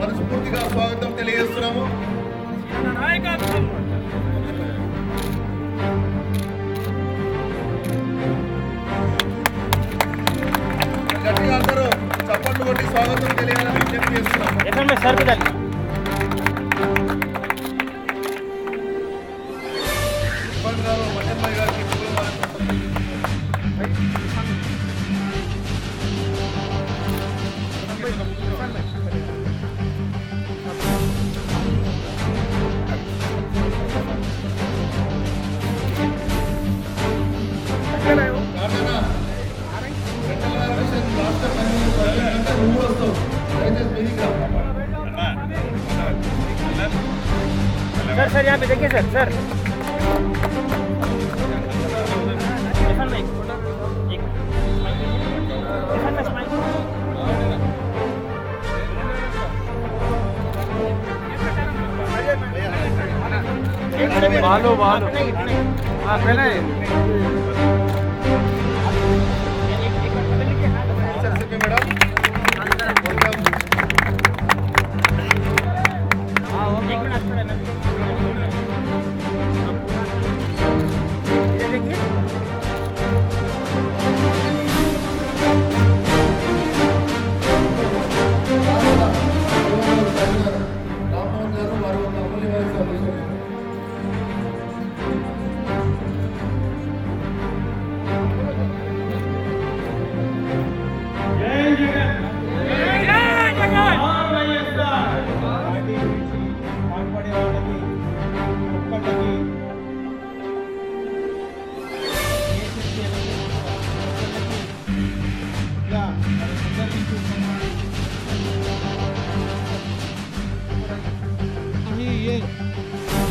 మనస్ఫూర్తిగా స్వాగతం తెలియజేస్తున్నాము. గట్టిగా అందరూ చప్పట్లు కొట్టి స్వాగతం తెలియాలని విజ్ఞప్తి చేస్తున్నాము. सर यहाँ पे देखिए सर बालो हाँ पहले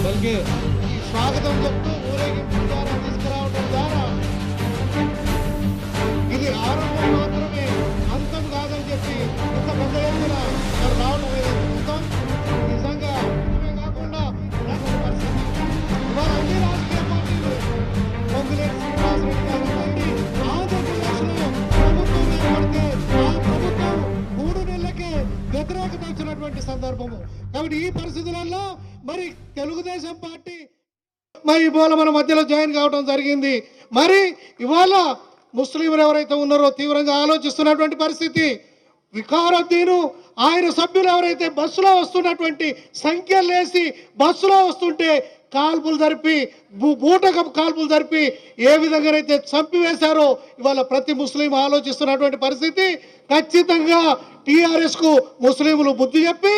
బల్కి స్వాగతం చెప్తూ ఊరేగింపు ద్వారా తీసుకురావడం ద్వారా ఇది ఆరంభం మాత్రమే, అంతం కాదని చెప్పి ఇంత పెద్ద ఎత్తున మరి రావడం చూస్తాం. నిజంగా కాకుండా ఇవాళ అన్ని రాజకీయ పార్టీలు పొంగులేటి శ్రీనివాసరెడ్డి గారు ఆంధ్రప్రదేశ్లో ప్రభుత్వం ఏర్పడితే ఆ ప్రభుత్వం 3 నెలలకే వ్యతిరేకత వచ్చినటువంటి సందర్భము. కాబట్టి ఈ పరిస్థితులలో మరి తెలుగుదేశం పార్టీ మరి ఇవాళ మన మధ్యలో జాయిన్ కావడం జరిగింది. మరి ఇవాళ ముస్లింలు ఎవరైతే ఉన్నారో తీవ్రంగా ఆలోచిస్తున్నటువంటి పరిస్థితి. వికారుద్దీను ఆయన సభ్యులు ఎవరైతే బస్సులో వస్తున్నటువంటి సంఖ్యలు వేసి బస్సులో వస్తుంటే కాల్పులు జరిపి బూటకపు కాల్పులు జరిపి ఏ విధంగానైతే చంపివేశారో ఇవాళ ప్రతి ముస్లిం ఆలోచిస్తున్నటువంటి పరిస్థితి. ఖచ్చితంగా టీఆర్ఎస్కు ముస్లింలు బుద్ధి చెప్పి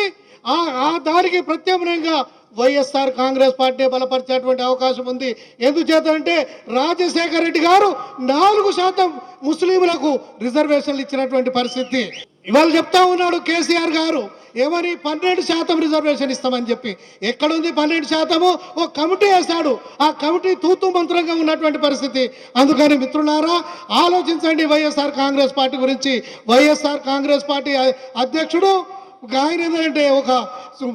ఆ దానికి ప్రత్యామ్నాయంగా వైఎస్ఆర్ కాంగ్రెస్ పార్టీ బలపరిచేటువంటి అవకాశం ఉంది. ఎందుచేతంటే రాజశేఖర రెడ్డి గారు 4% ముస్లింలకు రిజర్వేషన్లు ఇచ్చినటువంటి పరిస్థితి. ఇవాళ చెప్తా ఉన్నాడు కేసీఆర్ గారు ఏమని 12% రిజర్వేషన్ ఇస్తామని చెప్పి. ఎక్కడుంది 12%? ఓ కమిటీ వేశాడు, ఆ కమిటీ తూతు మంత్రంగా ఉన్నటువంటి పరిస్థితి. అందుకని మిత్రులారా ఆలోచించండి వైఎస్ఆర్ కాంగ్రెస్ పార్టీ గురించి. వైఎస్ఆర్ కాంగ్రెస్ పార్టీ అధ్యక్షుడు ఆయన ఏంటంటే ఒక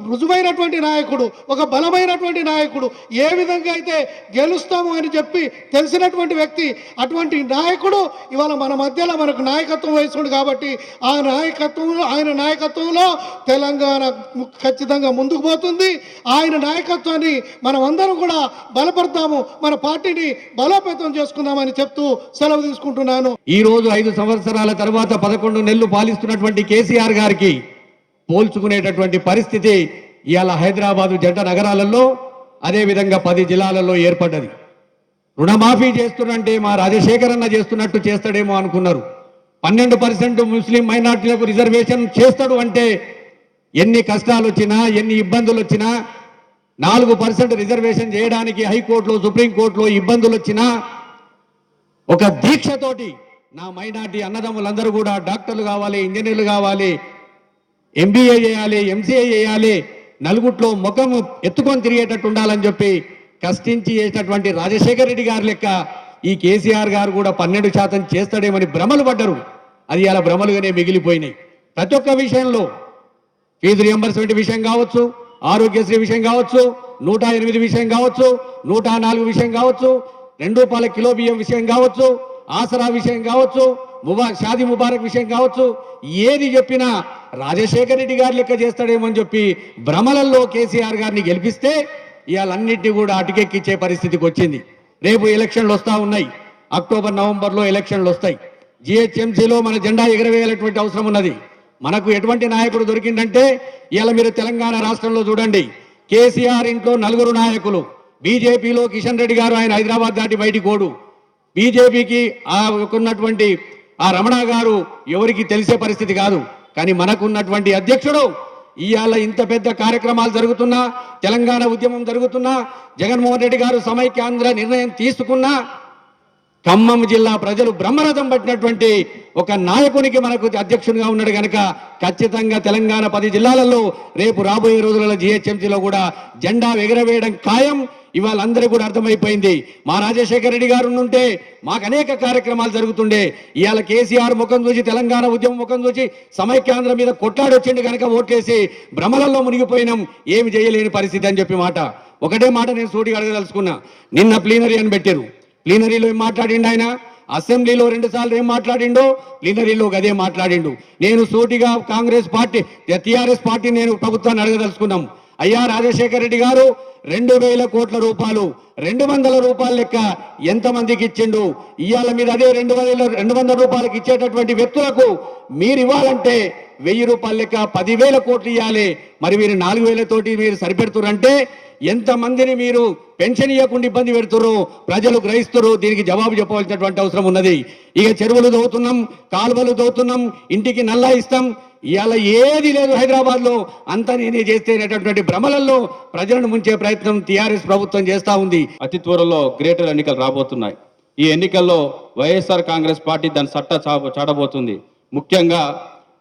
రుజువైనటువంటి నాయకుడు, ఒక బలమైనటువంటి నాయకుడు. ఏ విధంగా అయితే గెలుస్తాము అని చెప్పి తెలిసినటువంటి వ్యక్తి. అటువంటి నాయకుడు ఇవాళ మన మధ్యలో మనకు నాయకత్వం వహిస్తుంది కాబట్టి ఆయన నాయకత్వంలో తెలంగాణ ఖచ్చితంగా ముందుకు పోతుంది. ఆయన నాయకత్వాన్ని మనం అందరం కూడా బలపడతాము, మన పార్టీని బలోపేతం చేసుకుందామని చెప్తూ సెలవు తీసుకుంటున్నాను. ఈ రోజు 5 సంవత్సరాల తర్వాత 11 నెలలు పాలిస్తున్నటువంటి కేసీఆర్ గారికి పోల్చుకునేటటువంటి పరిస్థితి ఇవాళ హైదరాబాదు జంట నగరాలలో అదేవిధంగా 10 జిల్లాలలో ఏర్పడ్డది. రుణమాఫీ చేస్తున్నంటే మా రాజశేఖర్ అన్న చేస్తున్నట్టు చేస్తాడేమో అనుకున్నారు. 12% ముస్లిం మైనార్టీలకు రిజర్వేషన్ చేస్తాడు అంటే ఎన్ని కష్టాలు వచ్చినా ఎన్ని ఇబ్బందులు వచ్చినా 4% రిజర్వేషన్ చేయడానికి హైకోర్టులో సుప్రీంకోర్టులో ఇబ్బందులు వచ్చినా ఒక దీక్షతోటి నా మైనార్టీ అన్నదమ్ములందరూ కూడా డాక్టర్లు కావాలి, ఇంజనీర్లు కావాలి, MBA చేయాలి, MCA చేయాలి, నలుగుట్లో ముఖం ఎత్తుకొని తిరిగేటట్టు ఉండాలని చెప్పి కష్టించి చేసినటువంటి రాజశేఖర రెడ్డి గారి లెక్క ఈ కేసీఆర్ గారు కూడా 12% చేస్తాడేమని భ్రమలు పడ్డరు. అది అలా భ్రమలుగానే మిగిలిపోయినాయి. ప్రతి ఒక్క విషయంలో ఫీజు రియంబర్స్మెంట్ విషయం కావచ్చు, ఆరోగ్యశ్రీ విషయం కావచ్చు, 108 విషయం కావచ్చు, 104 విషయం కావచ్చు, ₹2 కిలో బియ్యం విషయం కావచ్చు, ఆసరా విషయం కావచ్చు, షాదీ ముబారక్ విషయం కావచ్చు, ఏది చెప్పినా రాజశేఖర రెడ్డి గారు లెక్క చేస్తాడేమో అని చెప్పి భ్రమలలో కేసీఆర్ గారిని గెలిపిస్తే ఇవాళన్నింటినీ కూడా అటుకెక్కిచ్చే పరిస్థితికి వచ్చింది. రేపు ఎలక్షన్లు వస్తూ ఉన్నాయి. అక్టోబర్ నవంబర్లో ఎలక్షన్లు వస్తాయి. GHMCలో మన జెండా ఎగరవేయాలటువంటి అవసరం ఉన్నది. మనకు ఎటువంటి నాయకుడు దొరికిందంటే ఇవాళ మీరు తెలంగాణ రాష్ట్రంలో చూడండి, కేసీఆర్ ఇంట్లో 4 నాయకులు. బీజేపీలో కిషన్ రెడ్డి గారు, ఆయన హైదరాబాద్ దాటి బయటికి పోడు. బీజేపీకి ఉన్నటువంటి ఆ రమణ గారు ఎవరికి తెలిసే పరిస్థితి కాదు. కానీ మనకున్నటువంటి అధ్యక్షుడు ఇవాళ ఇంత పెద్ద కార్యక్రమాలు జరుగుతున్నా, తెలంగాణ ఉద్యమం జరుగుతున్నా, జగన్మోహన్ రెడ్డి గారు సమైక్యాంధ్ర నిర్ణయం తీసుకున్నా ఖమ్మం జిల్లా ప్రజలు బ్రహ్మరథం పట్టినటువంటి ఒక నాయకునికి మనకు అధ్యక్షునిగా ఉన్నాడు కనుక ఖచ్చితంగా తెలంగాణ 10 జిల్లాలలో రేపు రాబోయే రోజులలో GHMCలో కూడా జెండా ఎగరవేయడం ఖాయం. ఇవాళ అందరికీ కూడా అర్థమైపోయింది. మా రాజశేఖర రెడ్డి గారు ఉంటే మాకు అనేక కార్యక్రమాలు జరుగుతుండే. ఇవాళ కేసీఆర్ ముఖం చూసి, తెలంగాణ ఉద్యమం ముఖం చూసి సమైక్యాంధ్ర మీద కొట్లాడొచ్చిండు కనుక ఓట్లేసి భ్రమలలో మునిగిపోయినాం, ఏమి చేయలేని పరిస్థితి అని చెప్పి మాట. ఒకటే మాట నేను సూటిగా అడగదలుచుకున్నా. నిన్న ప్లీనరీ అని పెట్టారు. ప్లీనరీలో ఏం మాట్లాడిండు ఆయన? అసెంబ్లీలో 2 సార్లు ఏం మాట్లాడిండో ప్లీనరీలో అదే మాట్లాడిండు. నేను సూటిగా కాంగ్రెస్ పార్టీ TRS పార్టీ నేను ప్రభుత్వాన్ని అడగదలుచుకున్నాం. అయ్యా రాజశేఖర రెడ్డి గారు 2,000 కోట్ల రూపాయలు 200 రూపాయల లెక్క ఎంతమందికి ఇచ్చిండు? ఇవాళ మీరు అదే 200 రూపాయలకి ఇచ్చేటటువంటి వ్యక్తులకు మీరు ఇవ్వాలంటే 1000 రూపాయల లెక్క 10,000 కోట్లు ఇవ్వాలి. మరి మీరు 4,000 తోటి మీరు సరిపెడుతురంటే ఎంతమందిని మీరు పెన్షన్ ఇవ్వకుండా ఇబ్బంది పెడుతున్నారు ప్రజలు గ్రహిస్తున్నారు. దీనికి జవాబు చెప్పవలసినటువంటి అవసరం ఉన్నది. ఇక చెరువులు దవ్వుతున్నాం, కాలువలు దవ్వుతున్నాం, ఇంటికి నల్లా ఇస్తాం, ఇవాళ ఏది లేదు హైదరాబాద్ లో, అంతా నేనే చేస్తేనేటటువంటి భ్రమలలో ప్రజలను ముంచే ప్రయత్నం TRS ప్రభుత్వం చేస్తా ఉంది. అతి త్వరలో గ్రేటర్ ఎన్నికలు రాబోతున్నాయి. ఈ ఎన్నికల్లో వైఎస్ఆర్ కాంగ్రెస్ పార్టీ దాని సట్ట చాటబోతుంది. ముఖ్యంగా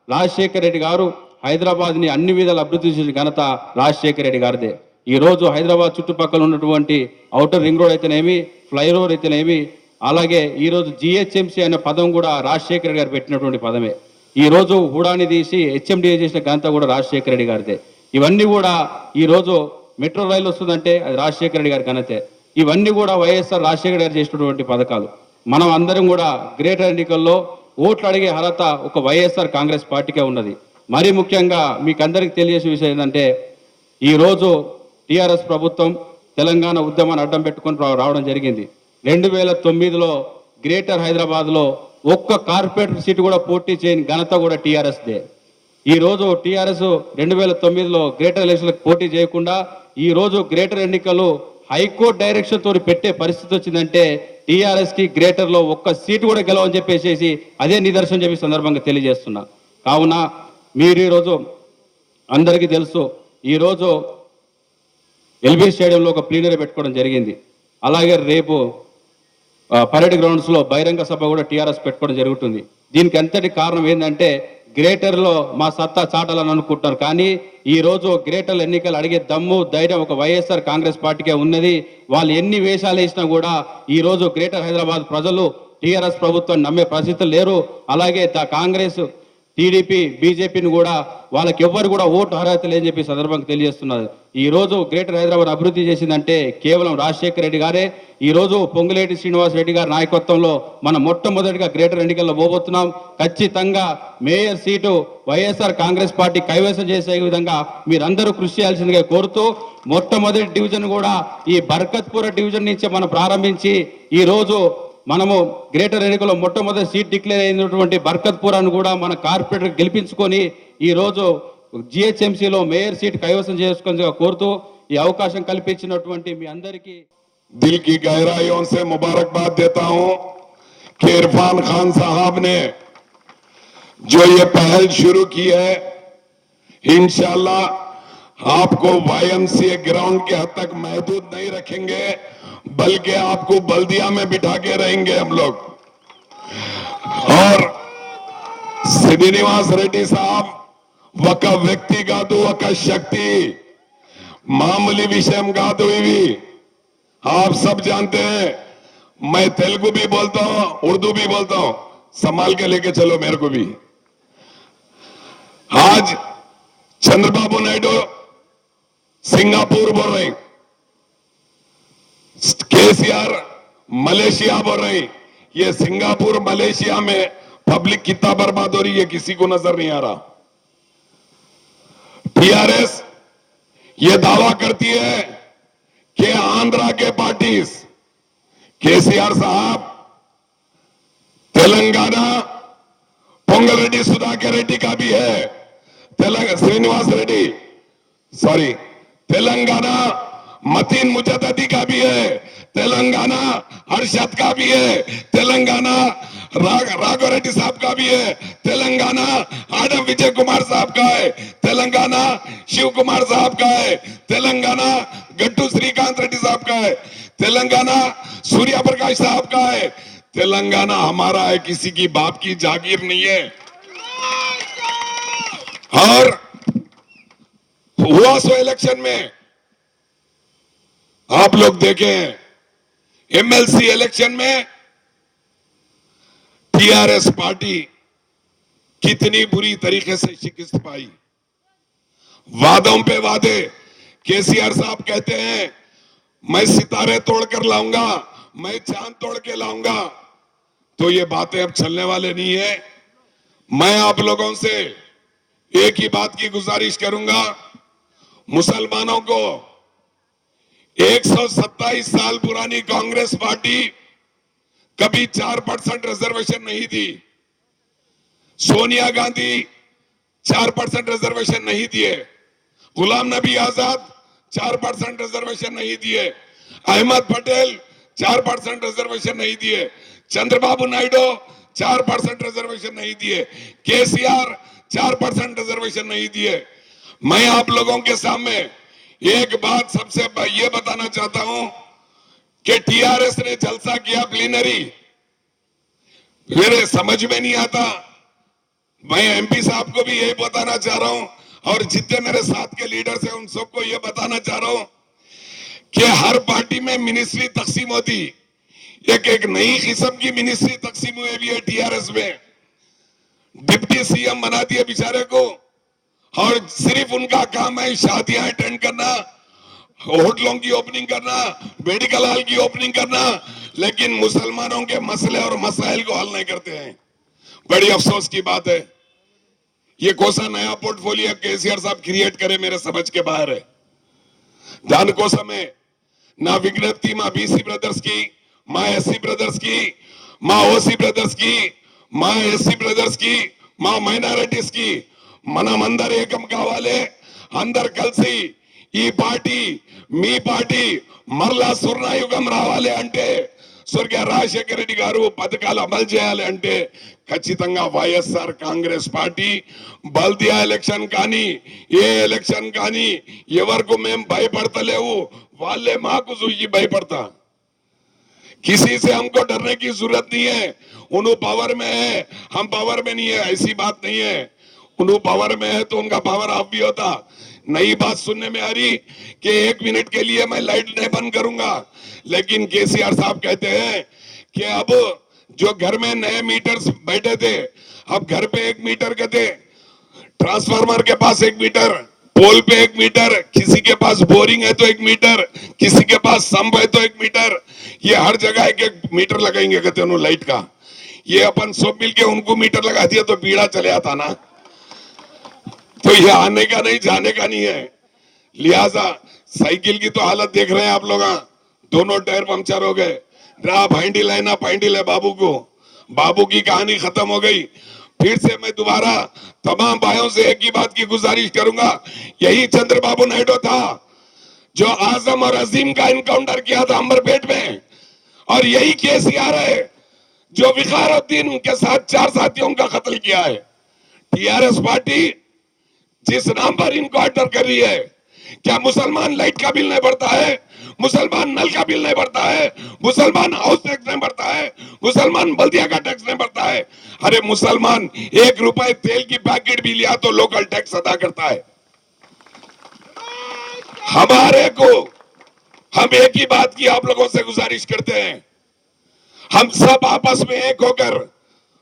రాజశేఖర రెడ్డి గారు హైదరాబాద్ని అన్ని విధాలు అభివృద్ధి చేసిన ఘనత రాజశేఖర రెడ్డి గారిదే. ఈ రోజు హైదరాబాద్ చుట్టుపక్కల ఉన్నటువంటి ఔటర్ రింగ్ రోడ్ అయితేనేమి, ఫ్లైఓవర్ అయితేనేమి, అలాగే ఈరోజు GHMC అనే పదం కూడా రాజశేఖర రెడ్డి గారు పెట్టినటువంటి పదమే. ఈ రోజు హుడాని తీసి HMDA చేసిన ఘనత కూడా రాజశేఖర రెడ్డి గారిదే. ఇవన్నీ కూడా ఈ రోజు మెట్రో రైలు వస్తుందంటే అది రాజశేఖర రెడ్డి గారి ఘనతే. ఇవన్నీ కూడా వైఎస్ఆర్ రాజశేఖర గారు చేసినటువంటి పథకాలు. మనం అందరం కూడా గ్రేటర్ ఎన్నికల్లో ఓట్లు అడిగే అర్హత ఒక వైఎస్ఆర్ కాంగ్రెస్ పార్టీకే ఉన్నది. మరీ ముఖ్యంగా మీకు అందరికీ తెలియజేసే విషయం ఏంటంటే ఈరోజు TRS ప్రభుత్వం తెలంగాణ ఉద్యమాన్ని అడ్డం పెట్టుకొని రావడం జరిగింది. 2009లో గ్రేటర్ హైదరాబాద్లో ఒక్క కార్పొరేటర్ సీటు కూడా పోటీ చేయని ఘనత కూడా TRSదే. ఈ రోజు టీఆర్ఎస్ 2009లో గ్రేటర్ ఎలక్షన్లకు పోటీ చేయకుండా ఈ రోజు గ్రేటర్ ఎన్నికలు హైకోర్టు డైరెక్షన్ తోటి పెట్టే పరిస్థితి వచ్చిందంటే టీఆర్ఎస్ కి గ్రేటర్ లో ఒక్క సీటు కూడా గెలవని చెప్పేసి అదే నిదర్శనం చెప్పి సందర్భంగా తెలియజేస్తున్నా. కావున మీరు ఈరోజు అందరికీ తెలుసు, ఈరోజు ఎల్బీ స్టేడియంలో ఒక ప్లీనరీ పెట్టుకోవడం జరిగింది. అలాగే రేపు పరేడ్ గ్రౌండ్స్ లో బహిరంగ సభ కూడా టీఆర్ఎస్ పెట్టుకోవడం జరుగుతుంది. దీనికి అంతటి కారణం ఏంటంటే గ్రేటర్ లో మా సత్తా చాటాలని అనుకుంటున్నారు. కానీ ఈ రోజు గ్రేటర్ ఎన్నికలు అడిగే దమ్ము ధైర్యం ఒక వైఎస్ఆర్ కాంగ్రెస్ పార్టీకే ఉన్నది. వాళ్ళు ఎన్ని వేషాలు వేసినా కూడా ఈ రోజు గ్రేటర్ హైదరాబాద్ ప్రజలు టీఆర్ఎస్ ప్రభుత్వాన్ని నమ్మే పరిస్థితులు లేరు. అలాగే కాంగ్రెస్, టీడీపీ, బీజేపీని కూడా వాళ్ళకి ఎవ్వరు కూడా ఓటు అర్హత లేదని చెప్పి సందర్భంగా తెలియజేస్తున్నారు. ఈ రోజు గ్రేటర్ హైదరాబాద్ అభివృద్ధి చేసిందంటే కేవలం రాజశేఖర రెడ్డి గారే. ఈ రోజు పొంగులేటి శ్రీనివాస్ రెడ్డి గారి నాయకత్వంలో మనం మొట్టమొదటిగా గ్రేటర్ ఎన్నికల్లో పోబోతున్నాం. ఖచ్చితంగా mayor seat YSR Congress party కైవసం చేసే విధంగా మీరందరూ కృషి చేయాల్సిందిగా కోరుతూ, మొట్టమొదటి డివిజన్ కూడా ఈ బర్కత్పూర డివిజన్ నుంచి మనం ప్రారంభించి ఈ రోజు మనము గ్రేటర్ ఎన్నికల్లో మొట్టమొదటి సీట్ డిక్లేర్ అయినటువంటి బర్కత్పూరాన్ని కూడా మన కార్పొరేటర్ గెలిపించుకొని ఈ రోజు జిహెచ్ఎంసీలో మేయర్ సీట్ కైవసం చేసుకొని కోరుతూ ఈ అవకాశం కల్పించినటువంటి మీ అందరికీ दिल की गहराइयों से मुबारकबाद देता हूं कि इरफान खान साहब ने जो ये पहल शुरू की है, इंशाल्लाह आपको वाईएमसीए ग्राउंड के हद तक महदूद नहीं रखेंगे, बल्कि आपको बल्दिया में बिठा के रहेंगे हम लोग. और श्रीनिवास रेड्डी साहब ఒక వ్యక్తి కాదు, ఒక శక్తి, मामूली विषय కాదు ఇవి. आप सब जानते हैं, मैं तेलुगु भी बोलता हूं, उर्दू भी बोलता हूं, संभाल के लेके चलो मेरे को भी. आज चंद्रबाबू नायडू सिंगापुर बोल रहे, केसीआर मलेशिया बोल रहे. ये सिंगापुर मलेशिया में पब्लिक कितना बर्बाद हो रही है किसी को नजर नहीं आ रहा. टीआरएस ये दावा करती है कि आंध्रा के पार्टीज, केसीआर साहब, तेलंगाना पोंगल रेड्डी सुधाकर रेड्डी का भी है, श्रीनिवास रेड्डी सॉरी, तेलंगाना मतीन मुजद्दी का भी है, तेलंगाना हर्षद का भी है, तेलंगाना राघव रेड्डी साहब का भी है, तेलंगाना आडम विजय कुमार साहब का है, तेलंगाना शिव कुमार साहब का है, तेलंगाना गट्टू श्रीकांत रेड्डी साहब का है, तेलंगाना सूर्या प्रकाश साहब का है. तेलंगाना हमारा है, किसी की बाप की जागीर नहीं है. और हुआ सो इलेक्शन में आप लोग देखें, एमएलसी इलेक्शन में टीआरएस पार्टी कितनी बुरी तरीके से शिकस्त पाई. वादों पे वादे, केसीआर साहब कहते हैं मैं सितारे तोड़कर लाऊंगा, मैं चांद तोड़ के लाऊंगा, तो ये बातें अब चलने वाले नहीं है. मैं आप लोगों से एक ही बात की गुजारिश करूंगा, मुसलमानों को 127 साल पुरानी कांग्रेस पार्टी कभी 4% रिजर्वेशन नहीं दी. सोनिया गांधी 4% रिजर्वेशन नहीं दिए, गुलाम नबी आजाद 4% रिजर्वेशन नहीं दिए, अहमद पटेल 4% रिजर्वेशन नहीं दिए, चंद्रबाबू नायडू 4% रिजर्वेशन नहीं दिए, केसीआर 4% रिजर्वेशन नहीं दिए. मैं आप लोगों के सामने एक बात सबसे ये बताना चाहता हूं कि टीआरएस ने जलसा किया प्लीनरी, मेरे समझ में नहीं आता. मैं एमपी साहब को भी यही बताना चाह रहा हूं और जितने मेरे साथ के लीडर्स हैं उन सबको ये बताना चाह रहा हूं कि हर पार्टी में मिनिस्ट्री तकसीम होती, एक नई किस्म की मिनिस्ट्री तकसीम हुई भी है टीआरएस में. डिप्टी सीएम बना दिए बेचारे को और सिर्फ उनका काम है शादियां अटेंड करना, होटलों की ओपनिंग करना, मेडिकल हॉल की ओपनिंग करना, लेकिन मुसलमानों के मसले और मसाइल को हल नहीं करते हैं. बड़ी अफसोस की बात है. ये कौन सा नया पोर्टफोलियो केसीआर साहब क्रिएट करे, मेरे समझ के बाहर है. दानकोसा में ना विज्ञप्ति मां बीसी ब्रदर्स की, मां एससी ब्रदर्स की, मां ओसी ब्रदर्स की, मां एससी ब्रदर्स की, मां माइनॉरिटीज की, మనమందరం ఏకం కావాలి. అందరు కలిసి ఈ పార్టీ మీ పార్టీ మరలా స్వర్ణయుగం రావాలి అంటే, స్వర్గీయ రాజశేఖర రెడ్డి గారు పథకాలు అమలు చేయాలి అంటే ఖచ్చితంగా వైఎస్ఆర్ కాంగ్రెస్ పార్టీ బల్దియా ఎలక్షన్ కానీ ఏ ఎలక్షన్ కానీ ఎవరికి మేము భయపడతలేవు, వాళ్ళే మాకు చూసి భయపడతా. किसी से हमको डरने की जरूरत नहीं है. उन्हों पावर में है, हम पावर में नहीं है, ऐसी बात नहीं है. उन्हों पावर में है तो उनका पावर ऑफ भी होता. नई बात सुनने में आ रही कि 1 मिनट के लिए मैं लाइट नहीं बंद करूंगा, लेकिन केसीआर साहब कहते हैं कि अब जो घर में नए मीटर्स बैठे थे, अब घर पे 1 मीटर के थे, ट्रांसफार्मर के पास 1 मीटर, पोल पे 1 मीटर, किसी के पास बोरिंग है तो 1 मीटर, किसी के पास संप है तो 1 मीटर, ये हर जगह 1-1 मीटर लगाएंगे कहते हैं लाइट का. ये अपन सब मिलके उनको मीटर लगा दिया तो पीड़ा चले आता ना. तो ये आने का नहीं जाने का नहीं है. लिहाजा साइकिल की तो हालत देख रहे हैं आप लोग, दोनों टायर पंक्चर हो गए. राह हैंडल है ना हैंडल है बाबू को, बाबू की कहानी खत्म हो गई. फिर से मैं दोबारा तमाम भाइयों से एक ही बात की गुजारिश करूंगा. यही चंद्रबाबू नायडू था जो आजम और अजीम का इनकाउंटर किया था अंबरपेट में, और यही केसीआर है जो विकारुद्दीन के साथ 4 साथियों का कत्ल किया है. टीआरएस पार्टी जिस नाम पर इनकाउंटर कर रही है, क्या मुसलमान लाइट का बिल नहीं भरता है, मुसलमान नल का बिल नहीं भरता है, मुसलमान हाउस टैक्स नहीं भरता है, मुसलमान बल्दिया का टैक्स नहीं भरता है? अरे मुसलमान 1 रुपए तेल की पैकेट भी लिया तो लोकल टैक्स अदा करता है. हमारे को हम एक ही बात की आप लोगों से गुजारिश करते हैं, हम सब आपस में एक होकर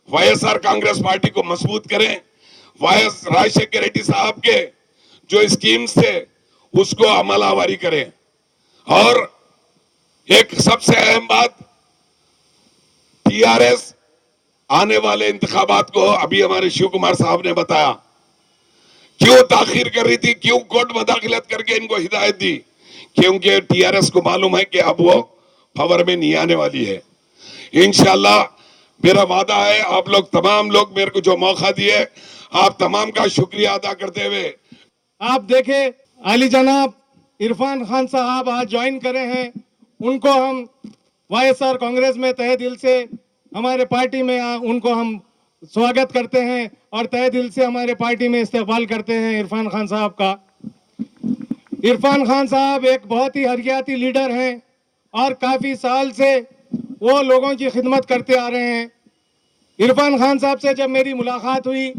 वाईएसआर कांग्रेस पार्टी को मजबूत करें. वाईएस राजशेखर रेड्डी साहब के जो स्कीम्स थे उसको अमलावरी करें. और एक सबसे अहम बात, टीआरएस आने वाले इंतखाबात को अभी हमारे शिव कुमार साहब ने बताया क्यों ताखीर कर रही थी, क्यों कोर्ट मदाखिलत करके इनको हिदायत दी, क्योंकि टीआरएस को मालूम है कि अब वो पावर में नहीं आने वाली है. इंशाल्लाह मेरा वादा है, आप लोग तमाम लोग मेरे को जो मौका दिए, आप तमाम का शुक्रिया अदा करते हुए, आप देखें अली जनाब इरफान खान साहब आज ज्वाइन करे हैं, उनको हम वाईएसआर कांग्रेस में तहे दिल से हमारे पार्टी में उनको हम स्वागत करते हैं और तहे दिल से हमारे पार्टी में इस्तेमाल करते हैं इरफान खान साहब का. इरफान खान साहब एक बहुत ही हरकियाती लीडर हैं और काफ़ी साल से वो लोगों की खिदमत करते आ रहे हैं. इरफान खान साहब से जब मेरी मुलाकात हुई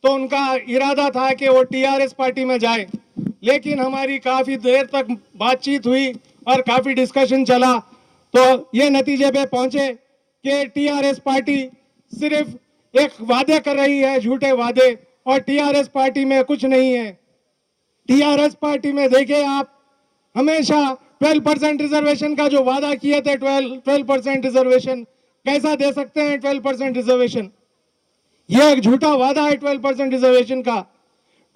तो उनका इरादा था कि वो टीआरएस पार्टी में जाए, लेकिन हमारी काफ़ी देर तक बातचीत हुई और काफ़ी डिस्कशन चला तो ये नतीजे पे पहुंचे कि टीआरएस पार्टी सिर्फ एक वादे कर रही है, झूठे वादे, और टीआरएस पार्टी में कुछ नहीं है. टीआरएस पार्टी में देखिए आप, हमेशा 12% रिजर्वेशन का जो वादा किए थे, 12% रिजर्वेशन कैसा दे सकते हैं? 12% रिजर्वेशन ये एक झूठा वादा है 12% रिजर्वेशन का.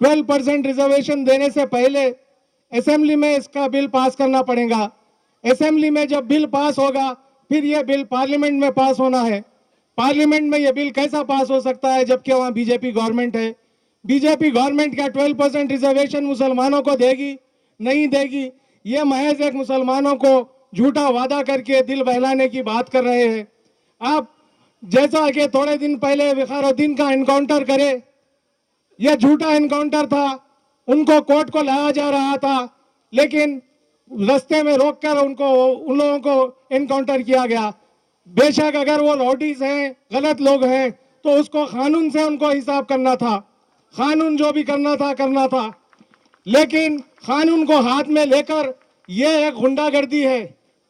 12% रिजर्वेशन देने से पहले असेंबली में इसका बिल पास करना पड़ेगा. असेंबली में जब बिल पास होगा फिर यह बिल पार्लियामेंट में पास होना है. पार्लियामेंट में यह बिल कैसा पास हो सकता है जबकि वहां बीजेपी गवर्नमेंट है? बीजेपी गवर्नमेंट क्या 12% रिजर्वेशन मुसलमानों को देगी? नहीं देगी. ये महज एक मुसलमानों को झूठा वादा करके दिल बहलाने की बात कर रहे हैं. आप जैसा कि थोड़े दिन पहले विकारुद्दीन का एनकाउंटर करे, यह झूठा एनकाउंटर था, उनको कोर्ट को लाया जा रहा था, लेकिन रास्ते में रोककर उनको उन लोगों को एनकाउंटर किया गया. बेशक अगर वो रॉडीज हैं, गलत लोग हैं, तो उसको कानून से उनको हिसाब करना था, कानून जो भी करना था, लेकिन कानून को हाथ में लेकर ये एक गुंडागर्दी है.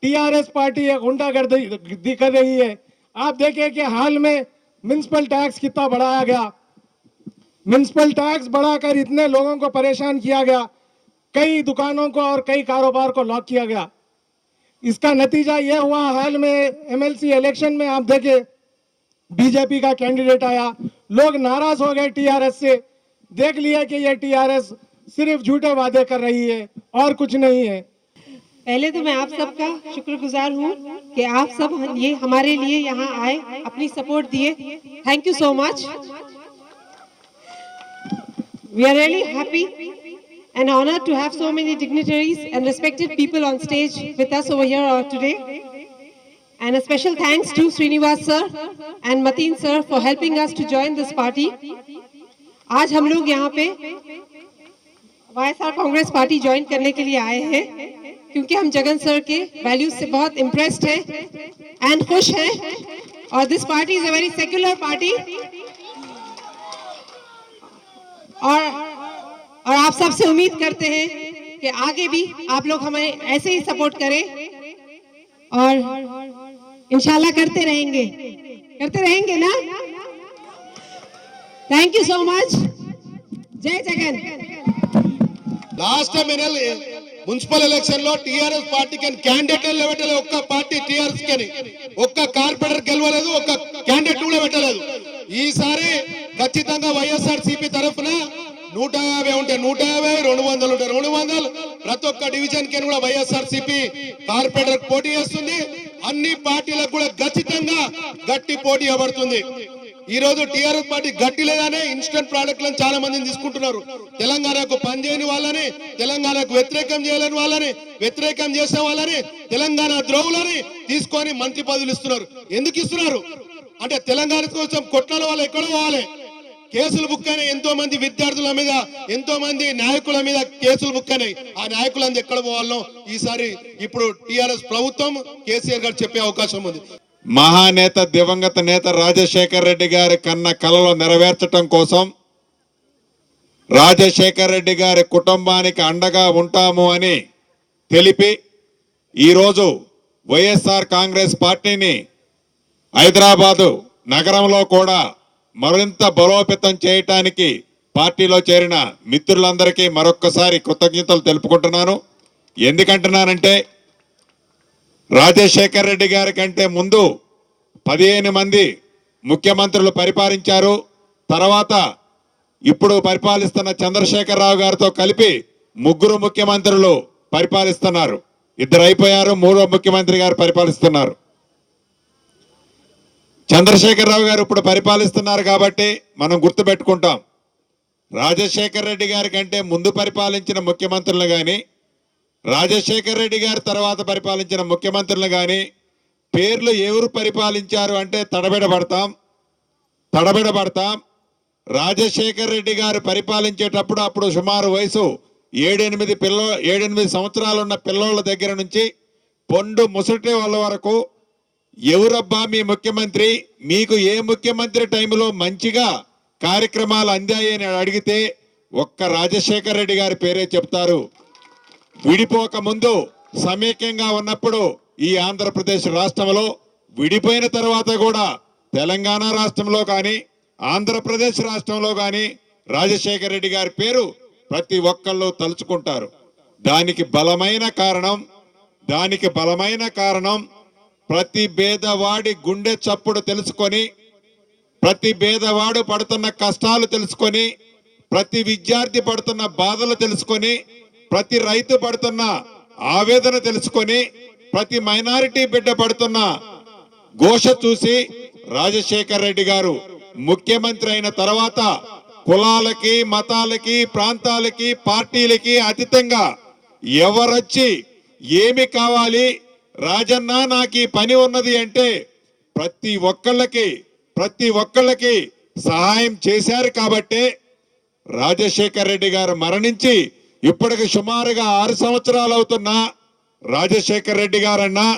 टीआरएस पार्टी एक गुंडागर्दी कर रही है. आप देखिए कि हाल में म्युनिसिपल टैक्स कितना बढ़ाया गया, म्युनिसिपल टैक्स बढ़ाकर इतने लोगों को परेशान किया गया, कई दुकानों को और कई कारोबार को लॉक किया गया. इसका नतीजा यह हुआ, हाल में एमएलसी इलेक्शन में आप देखें बीजेपी का कैंडिडेट आया, लोग नाराज हो गए टीआरएस से. देख लिया कि यह टीआरएस सिर्फ झूठे वादे कर रही है और कुछ नहीं है. पहले तो मैं आप सबका शुक्रगुजार हूँ कि आप सब ये हमारे लिए यहाँ आए, अपनी सपोर्ट दिए. Thank you so much. We are really happy and honored to have so many dignitaries and respected people on stage with us over here today. And a special thanks to Srinivas sir and Mateen sir for helping us to join this party. आज हम लोग यहाँ पे YSR Congress party join करने के लिए आए हैं क्योंकि हम जगन सर के वैल्यूज से बहुत इम्प्रेस्ड हैं एंड खुश हैं और this party is a very secular party और आप सबसे उम्मीद करते हैं कि आगे भी आप लोग हमें ऐसे ही सपोर्ट करें और इंशाल्लाह करते रहेंगे ना। Thank you so much. जय Jagan. Last time municipal election లో టిఆర్ఎస్ పార్టీకి క్యాండిడేట్ పెట్టలేదు, ఒక్క పార్టీ టిఆర్ఎస్ కి ఒక్క కార్పొరేటర్ గెలవలేదు, ఒక్క క్యాండిడేట్ కూడా పెట్టలేదు. ఈసారి ఖచ్చితంగా వైఎస్ఆర్ సిపి తరఫున 150 ఉంటే 150, 200 ఉంటే 200, ప్రతి ఒక్క డివిజన్ కి కూడా వైఎస్ఆర్ సిపి కార్పొరేటర్ పోటీ చేస్తుంది. అన్ని పార్టీలకు కూడా ఖచ్చితంగా గట్టి పోటీ ఇవ్వబడుతుంది. ఈ రోజు టిఆర్ఎస్ పార్టీ గట్టి లేదనే ఇన్స్టెంట్ ప్రాడక్ట్లను చాలా మందిని తీసుకుంటున్నారు. తెలంగాణకు పనిచేయని వాళ్ళని, తెలంగాణకు వ్యతిరేకం చేయలేని వాళ్ళని, వ్యతిరేకం చేసే వాళ్ళని, తెలంగాణ ద్రోవులని తీసుకొని మంత్రి పదవులు ఇస్తున్నారు. ఎందుకు ఇస్తున్నారు అంటే తెలంగాణ కోసం కొట్లాడే వాళ్ళు ఎక్కడ పోవాలి? కేసులు బుక్ అయినాయి, ఎంతో మంది విద్యార్థుల మీద, ఎంతో మంది నాయకుల మీద కేసులు బుక్ అయినాయి. ఆ నాయకులందరూ ఎక్కడ పోవాలనో ఈసారి ఇప్పుడు టిఆర్ఎస్ ప్రభుత్వం కేసీఆర్ గారు చెప్పే అవకాశం ఉంది. మహానేత దివంగత నేత రాజశేఖర్ రెడ్డి గారి కన్న కలలో నెరవేర్చడం కోసం రాజశేఖర్ రెడ్డి గారి కుటుంబానికి అండగా ఉంటాము అని తెలిపి ఈరోజు వైఎస్ఆర్ కాంగ్రెస్ పార్టీని హైదరాబాదు నగరంలో కూడా మరింత బలోపేతం చేయటానికి పార్టీలో చేరిన మిత్రులందరికీ మరొక్కసారి కృతజ్ఞతలు తెలుపుకుంటున్నాను. ఎందుకంటున్నానంటే రాజశేఖర్ రెడ్డి గారి కంటే ముందు 15 మంది ముఖ్యమంత్రులు పరిపాలించారు. తర్వాత ఇప్పుడు పరిపాలిస్తున్న చంద్రశేఖరరావు గారితో కలిపి 3 ముఖ్యమంత్రులు పరిపాలిస్తున్నారు. 2 అయిపోయారు, 3వ ముఖ్యమంత్రి గారు పరిపాలిస్తున్నారు. చంద్రశేఖరరావు గారు ఇప్పుడు పరిపాలిస్తున్నారు కాబట్టి మనం గుర్తుపెట్టుకుంటాం. రాజశేఖర్ రెడ్డి గారి కంటే ముందు పరిపాలించిన ముఖ్యమంత్రులు కానీ, రాజశేఖర్ రెడ్డి గారి తర్వాత పరిపాలించిన ముఖ్యమంత్రులు కానీ పేర్లు ఎవరు పరిపాలించారు అంటే తడబెడబడతాం. రాజశేఖర్ రెడ్డి గారు పరిపాలించేటప్పుడు అప్పుడు సుమారు వయసు 7-8 సంవత్సరాలు ఉన్న పిల్లోళ్ళ దగ్గర నుంచి పొండు ముసటి వాళ్ళ వరకు ఎవరబ్బా మీ ముఖ్యమంత్రి, మీకు ఏ ముఖ్యమంత్రి టైంలో మంచిగా కార్యక్రమాలు అందాయి అని అడిగితే ఒక్క రాజశేఖర్ రెడ్డి గారి పేరే చెప్తారు. విడిపోక ముందు సమైక్యంగా ఉన్నప్పుడు ఈ ఆంధ్రప్రదేశ్ రాష్ట్రంలో, విడిపోయిన తర్వాత కూడా తెలంగాణ రాష్ట్రంలో కానీ ఆంధ్రప్రదేశ్ రాష్ట్రంలో కానీ రాజశేఖర్ రెడ్డి గారి పేరు ప్రతి ఒక్కళ్ళు తలుచుకుంటారు. దానికి బలమైన కారణం ప్రతి పేదవాడి గుండె చప్పుడు తెలుసుకొని, ప్రతి పేదవాడు పడుతున్న కష్టాలు తెలుసుకొని, ప్రతి విద్యార్థి పడుతున్న బాధలు తెలుసుకొని, ప్రతి రైతు పడుతున్న ఆవేదన తెలుసుకొని, ప్రతి మైనారిటీ బిడ్డ పడుతున్న ఘోష చూసి రాజశేఖర్ రెడ్డి గారు ముఖ్యమంత్రి అయిన తర్వాత కులాలకి, మతాలకి, ప్రాంతాలకి, పార్టీలకి అతీతంగా ఎవరొచ్చి ఏమి కావాలి రాజన్న నాకు ఈ పని ఉన్నది అంటే ప్రతి ఒక్కళ్ళకి సహాయం చేశారు. కాబట్టే రాజశేఖర్ రెడ్డి గారు మరణించి ఇప్పటికి సుమారుగా 6 సంవత్సరాలు అవుతున్నా రాజశేఖర్ రెడ్డి గారన్నా,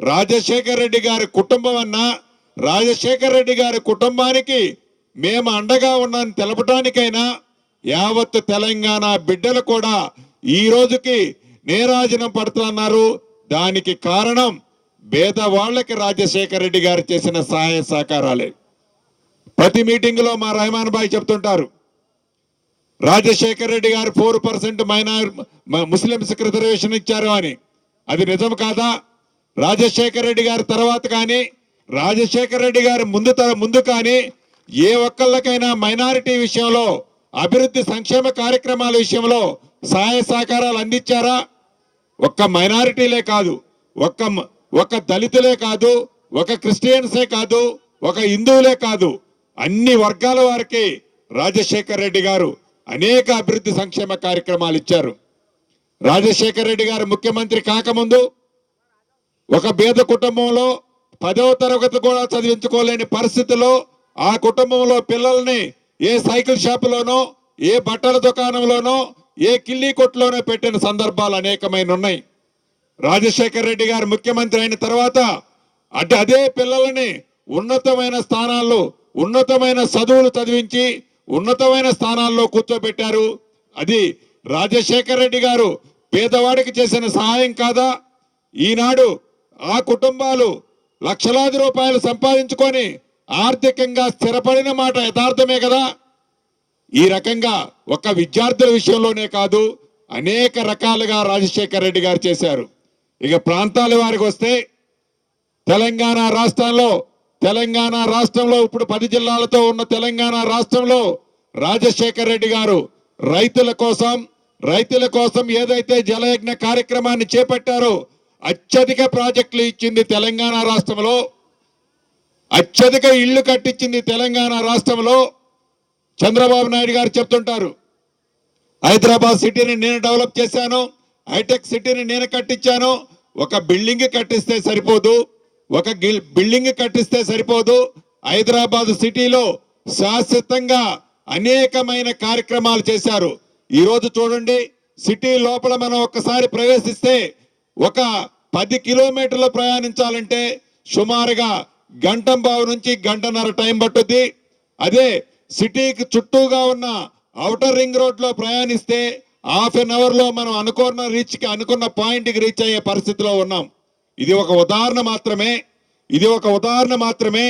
రాజశేఖర్ రెడ్డి గారి కుటుంబం అన్నా, రాజశేఖర్ రెడ్డి గారి కుటుంబానికి మేము అండగా ఉన్నాను తెలపడానికైనా యావత్ తెలంగాణ బిడ్డలు కూడా ఈ రోజుకి నీరాజనం పడుతున్నారు. దానికి కారణం పేదవాళ్లకి రాజశేఖర్ రెడ్డి గారు చేసిన సహాయ సహకారాలే. ప్రతి మీటింగ్ లో మా రెహమాన్ భాయ్ చెప్తుంటారు, రాజశేఖర్ రెడ్డి గారు 4% ముస్లింస్ రిజర్వేషన్ ఇచ్చారు అని. అది నిజం కాదా? రాజశేఖర్ రెడ్డి గారి తర్వాత కానీ, రాజశేఖర్ రెడ్డి గారి ముందు కానీ ఏ ఒక్కళ్ళకైనా మైనారిటీ విషయంలో, అభివృద్ధి సంక్షేమ కార్యక్రమాల విషయంలో సహాయ సహకారాలు అందించారా? ఒక్క మైనారిటీలే కాదు, ఒక్క దళితులే కాదు, ఒక క్రిస్టియన్సే కాదు, ఒక హిందువులే కాదు, అన్ని వర్గాల వారికి రాజశేఖర్ రెడ్డి గారు అనేక అభివృద్ధి సంక్షేమ కార్యక్రమాలు ఇచ్చారు. రాజశేఖర రెడ్డి గారు ముఖ్యమంత్రి కాకముందు ఒక పేద కుటుంబంలో 10వ తరగతి కూడా చదివించుకోలేని పరిస్థితిలో ఆ కుటుంబంలో పిల్లల్ని ఏ సైకిల్ షాపులోనో, ఏ బట్టల దుకాణంలోనో, ఏ కిల్లీ కొట్టులోనో పెట్టిన సందర్భాలు అనేకమైన ఉన్నాయి. రాజశేఖర రెడ్డి గారు ముఖ్యమంత్రి అయిన తర్వాత అదే పిల్లలని ఉన్నతమైన స్థానాల్లో, ఉన్నతమైన చదువులు చదివించి ఉన్నతమైన స్థానాల్లో కూర్చోబెట్టారు. అది రాజశేఖర రెడ్డి గారు పేదవాడికి చేసిన సహాయం కాదా? ఈనాడు ఆ కుటుంబాలు లక్షలాది రూపాయలు సంపాదించుకొని ఆర్థికంగా స్థిరపడిన మాట యథార్థమే కదా. ఈ రకంగా ఒక విద్యార్థుల విషయంలోనే కాదు, అనేక రకాలుగా రాజశేఖర రెడ్డి గారు చేశారు. ఇక ప్రాంతాల వారికి వస్తే తెలంగాణ రాష్ట్రంలో ఇప్పుడు 10 జిల్లాలతో ఉన్న తెలంగాణ రాష్ట్రంలో రాజశేఖర రెడ్డి గారు రైతుల కోసం ఏదైతే జలయజ్ఞ కార్యక్రమాన్ని చేపట్టారో అత్యధిక ప్రాజెక్టులు ఇచ్చింది తెలంగాణ రాష్ట్రంలో, అత్యధిక ఇళ్లు కట్టించింది తెలంగాణ రాష్ట్రంలో. చంద్రబాబు నాయుడు గారు చెప్తుంటారు, హైదరాబాద్ సిటీని నేను డెవలప్ చేశాను, హైటెక్ సిటీని నేను కట్టించాను. ఒక బిల్డింగ్ కట్టిస్తే సరిపోదు, హైదరాబాద్ సిటీలో శాశ్వతంగా అనేకమైన కార్యక్రమాలు చేశారు. ఈరోజు చూడండి, సిటీ లోపల మనం ఒక్కసారి ప్రవేశిస్తే ఒక 10 కిలోమీటర్లు ప్రయాణించాలంటే సుమారుగా గంటంబావు నుంచి గంటన్నర టైం పట్టుద్ది. అదే సిటీకి చుట్టూగా ఉన్న ఔటర్ రింగ్ రోడ్ లో ప్రయాణిస్తే ½ an hour లో మనం అనుకున్న పాయింట్కి రీచ్ అయ్యే పరిస్థితిలో ఉన్నాం. ఇది ఒక ఉదాహరణ మాత్రమే.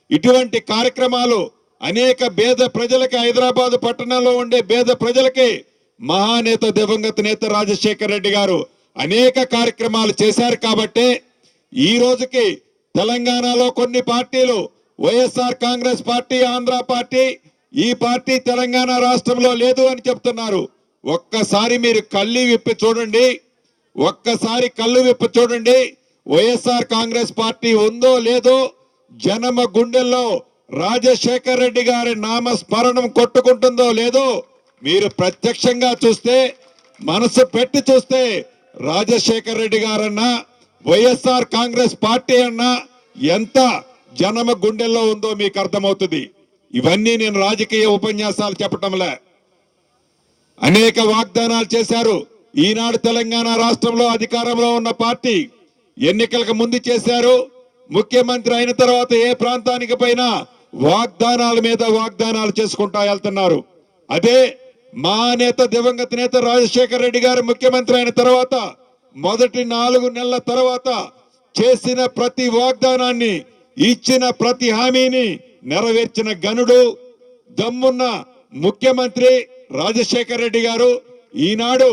ఇటువంటి కార్యక్రమాలు అనేక పేద ప్రజలకి, హైదరాబాద్ పట్టణంలో ఉండే పేద ప్రజలకి మహానేత దివంగత నేత రాజశేఖర రెడ్డి గారు అనేక కార్యక్రమాలు చేశారు. కాబట్టి ఈ రోజుకి తెలంగాణలో కొన్ని పార్టీలు, వైఎస్ఆర్ కాంగ్రెస్ పార్టీ, ఆంధ్ర పార్టీ, ఈ పార్టీ తెలంగాణ రాష్ట్రంలో లేదు అని చెప్తున్నారు. ఒక్కసారి మీరు కళ్ళు విప్పి చూడండి, వైఎస్ఆర్ కాంగ్రెస్ పార్టీ ఉందో లేదో జనమ గుండెల్లో రాజశేఖర రెడ్డి గారి నామస్మరణం కొట్టుకుంటుందో లేదో మీరు ప్రత్యక్షంగా చూస్తే, మనసు పెట్టి చూస్తే రాజశేఖర రెడ్డి గారన్నా, వైఎస్ఆర్ కాంగ్రెస్ పార్టీ అన్నా ఎంత జనమ గుండెల్లో ఉందో మీకు అర్థమవుతుంది. ఇవన్నీ నేను రాజకీయ ఉపన్యాసాలు చెప్పటంలే. అనేక వాగ్దానాలు చేశారు. ఈనాడు తెలంగాణ రాష్ట్రంలో అధికారంలో ఉన్న పార్టీ ఎన్నికలకు ముందు చేశారు, ముఖ్యమంత్రి అయిన తర్వాత ఏ ప్రాంతానికి పైన వాగ్దానాల మీద వాగ్దానాలు చేసుకుంటా వెళ్తున్నారు. అదే మా నేత దివంగత నేత రాజశేఖర రెడ్డి గారు ముఖ్యమంత్రి అయిన తర్వాత మొదటి 4 నెలల తర్వాత చేసిన ప్రతి వాగ్దానాన్ని, ఇచ్చిన ప్రతి హామీని నెరవేర్చిన గనుడు, దమ్మున్న ముఖ్యమంత్రి రాజశేఖర రెడ్డి గారు. ఈనాడు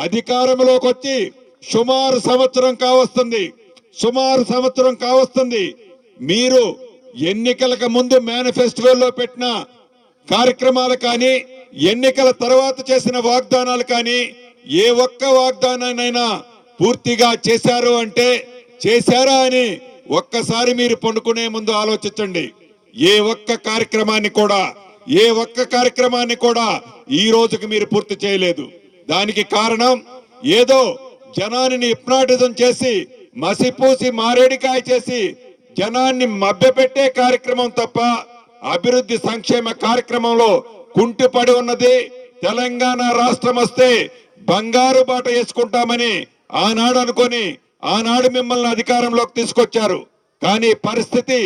అధికారంలోకి వచ్చి సుమారు సంవత్సరం కావస్తుంది. మీరు ఎన్నికలకు ముందు మేనిఫెస్టోలో పెట్టిన కార్యక్రమాలు కానీ, ఎన్నికల తర్వాత చేసిన వాగ్దానాలు కానీ ఏ ఒక్క వాగ్దానాన్నైనా పూర్తిగా చేశారా అని ఒక్కసారి మీరు పండుకునే ముందు ఆలోచించండి. ఏ ఒక్క కార్యక్రమాన్ని కూడా ఈ రోజుకి మీరు పూర్తి చేయలేదు. దానికి కారణం ఏదో జనాన్ని హిప్నాటిజం చేసి, మసిపూసి మారేడికాయ చేసి జనాన్ని మభ్యపెట్టే కార్యక్రమం తప్ప అభివృద్ధి సంక్షేమ కార్యక్రమంలో కుంటిపడి ఉన్నది. తెలంగాణ రాష్ట్రం వస్తే బంగారు బాట వేసుకుంటామని ఆనాడు అనుకొని ఆనాడు మిమ్మల్ని అధికారంలోకి తీసుకొచ్చారు. కానీ పరిస్థితి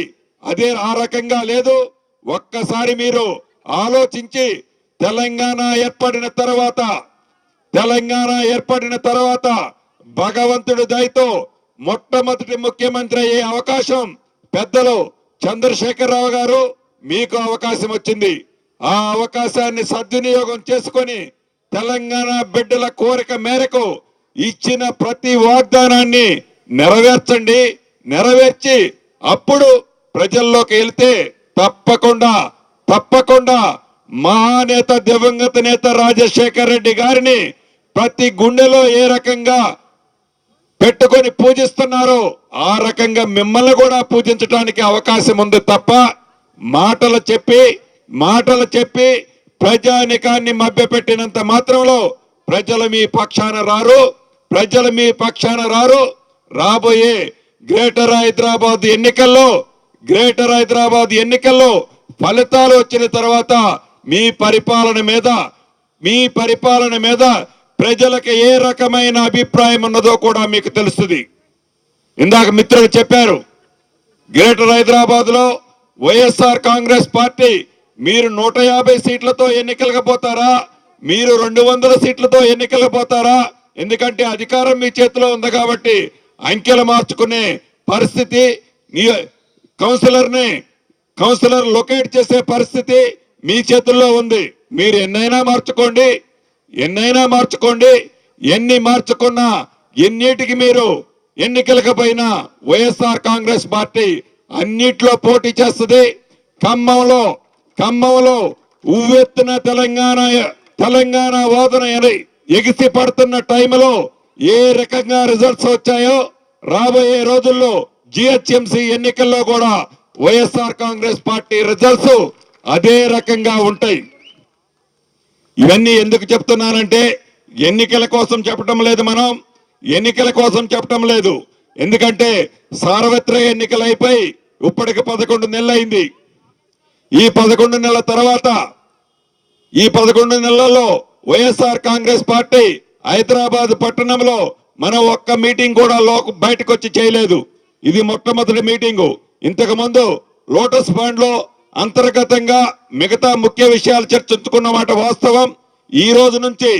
ఆ రకంగా లేదు. ఒక్కసారి మీరు ఆలోచించి తెలంగాణ ఏర్పడిన తర్వాత భగవంతుడి దయతో మొట్టమొదటి ముఖ్యమంత్రి అయ్యే అవకాశం పెద్దలు చంద్రశేఖరరావు గారు మీకు అవకాశం వచ్చింది. ఆ అవకాశాన్ని సద్వినియోగం చేసుకొని తెలంగాణ బిడ్డల కోరిక మేరకు ఇచ్చిన ప్రతి వాగ్దానాన్ని నెరవేర్చి అప్పుడు ప్రజల్లోకి వెళ్తే తప్పకుండా మహానేత దివంగత నేత రాజశేఖర రెడ్డి గారిని ప్రతి గుండెలో ఏ రకంగా పెట్టుకొని పూజిస్తున్నారో ఆ రకంగా మిమ్మల్ని కూడా పూజించడానికి అవకాశం ఉంది తప్ప మాటలు చెప్పి ప్రజానికాన్ని మభ్యపెట్టినంత మాత్రంలో ప్రజలు మీ పక్షాన రారు. ప్రజలు మీ పక్షాన రారు. రాబోయే గ్రేటర్ హైదరాబాద్ ఎన్నికల్లో ఫలితాలు వచ్చిన తర్వాత మీ పరిపాలన మీద ప్రజలకు ఏ రకమైన అభిప్రాయం ఉన్నదో కూడా మీకు తెలుస్తుంది. ఇందాక మిత్రులు చెప్పారు, గ్రేటర్ హైదరాబాద్ లో వైఎస్ఆర్ కాంగ్రెస్ పార్టీ మీరు 150 సీట్లతో ఎన్నికలకు పోతారా, మీరు 200 సీట్లతో ఎన్నికలకు పోతారా? ఎందుకంటే అధికారం మీ చేతిలో ఉంది కాబట్టి అంకెలు మార్చుకునే పరిస్థితి, కౌన్సిలర్ లొకేట్ చేసే పరిస్థితి మీ చేతుల్లో ఉంది. మీరు ఎన్నైనా మార్చుకోండి. ఎన్ని మార్చుకున్నా ఎన్నిటికి మీరు ఎన్నికలకు పోయినా వైఎస్ఆర్ కాంగ్రెస్ పార్టీ అన్నిట్లో పోటీ చేస్తుంది. ఖమ్మంలో ఉవ్వెత్తున తెలంగాణ వాదన ఎగిసి పడుతున్న టైంలో ఏ రకంగా రిజల్ట్స్ వచ్చాయో రాబోయే రోజుల్లో జిహెచ్ఎంసీ ఎన్నికల్లో కూడా వైఎస్ఆర్ కాంగ్రెస్ పార్టీ రిజల్ట్స్ అదే రకంగా ఉంటాయి. ఇవన్నీ ఎందుకు చెప్తున్నానంటే ఎన్నికల కోసం చెప్పటం లేదు. ఎందుకంటే సార్వత్రిక ఎన్నికలు అయిపోయి ఇప్పటికి 11 నెలలు అయింది. ఈ 11 నెలల తర్వాత ఈ 11 నెలల్లో వైఎస్ఆర్ కాంగ్రెస్ పార్టీ హైదరాబాద్ పట్టణంలో మనం ఒక్క మీటింగ్ కూడా బయటకు వచ్చి చేయలేదు. ఇది మొట్టమొదటి మీటింగు. ఇంతకు ముందు లోటస్ పాండ్ లో అంతర్గతంగా మిగతా ముఖ్య విషయాలు చర్చించుకున్న మాట వాస్తవం. ఈ రోజు నుంచి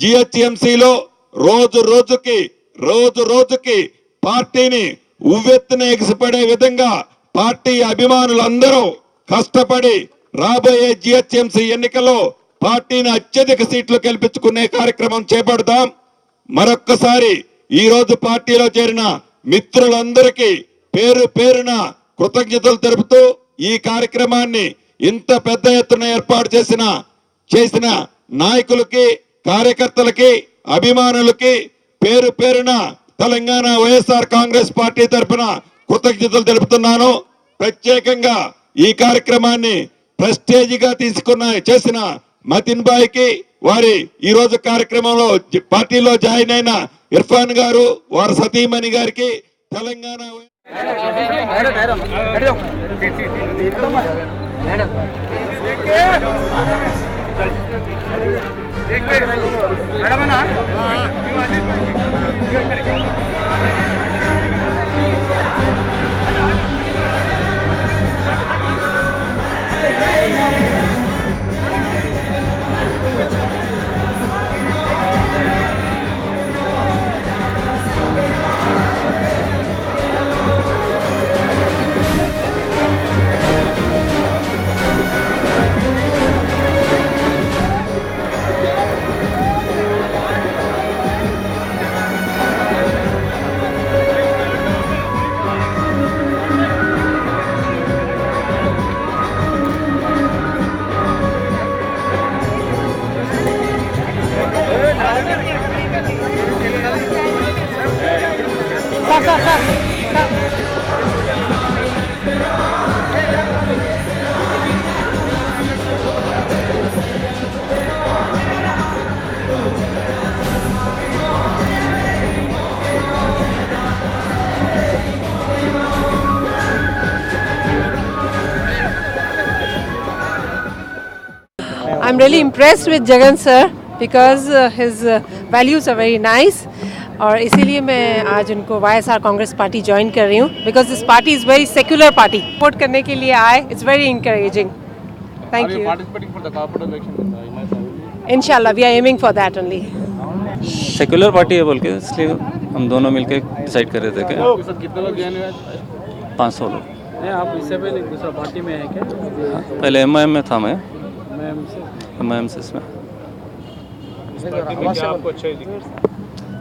జిహెచ్ఎంసీలో రోజు రోజుకి పార్టీని ఉవ్వెత్తున ఎగిసిపడే విధంగా పార్టీ అభిమానులందరూ కష్టపడి రాబోయే జిహెచ్ఎంసీ ఎన్నికల్లో పార్టీని అత్యధిక సీట్లు గెలిపించుకునే కార్యక్రమం చేపడతాం. మరొక్కసారి ఈ రోజు పార్టీలో చేరిన మిత్రులందరికీ పేరున కృతజ్ఞతలు తెలుపుతూ ఈ కార్యక్రమాన్ని ఇంత పెద్ద ఎత్తున ఏర్పాటు చేసిన నాయకులకి, కార్యకర్తలకి, అభిమానులకి పేరున తెలంగాణ వైఎస్ఆర్ కాంగ్రెస్ పార్టీ తరఫున కృతజ్ఞతలు తెలుపుతున్నాను. ప్రత్యేకంగా ఈ కార్యక్రమాన్ని ప్రెస్టేజిగా చేసిన మతిన్ భాయ్కి, వారి ఈ రోజు కార్యక్రమంలో పార్టీలో జాయిన్ అయిన ఇర్ఫాన్ గారు, వారి సతీమణి గారికి Telangana I'm really impressed with Jagan sir because his values are very nice. और इसीलिए मैं आज उनको YSR कांग्रेस पार्टी ज्वाइन कर रही हूँ because this party is very secular party. Support करने के लिए आए, it's very encouraging. Thank you. इंशाल्लाह we are aiming for that only. Secular party है बोल के इसलिए हम दोनों मिलके डिसाइड कर रहे थे कि कितने लोग ज्वाइन हुए? 500 लोग. नहीं, आप इससे पहले दूसरा पार्टी में है क्या? पहले MIM में था मैं. MIM से इसमें आपको अच्छा है.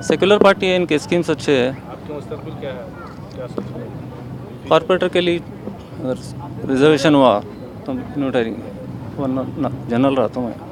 सेक्युलर पार्टी है, इनके स्कीम्स अच्छे हैं. आपके मुस्तकबिल क्या है, क्या सोचते हैं? कॉर्पोरेटर के लिए अगर रिजर्वेशन हुआ तो यूनिटरी वरना जनरल रहता हूँ मैं.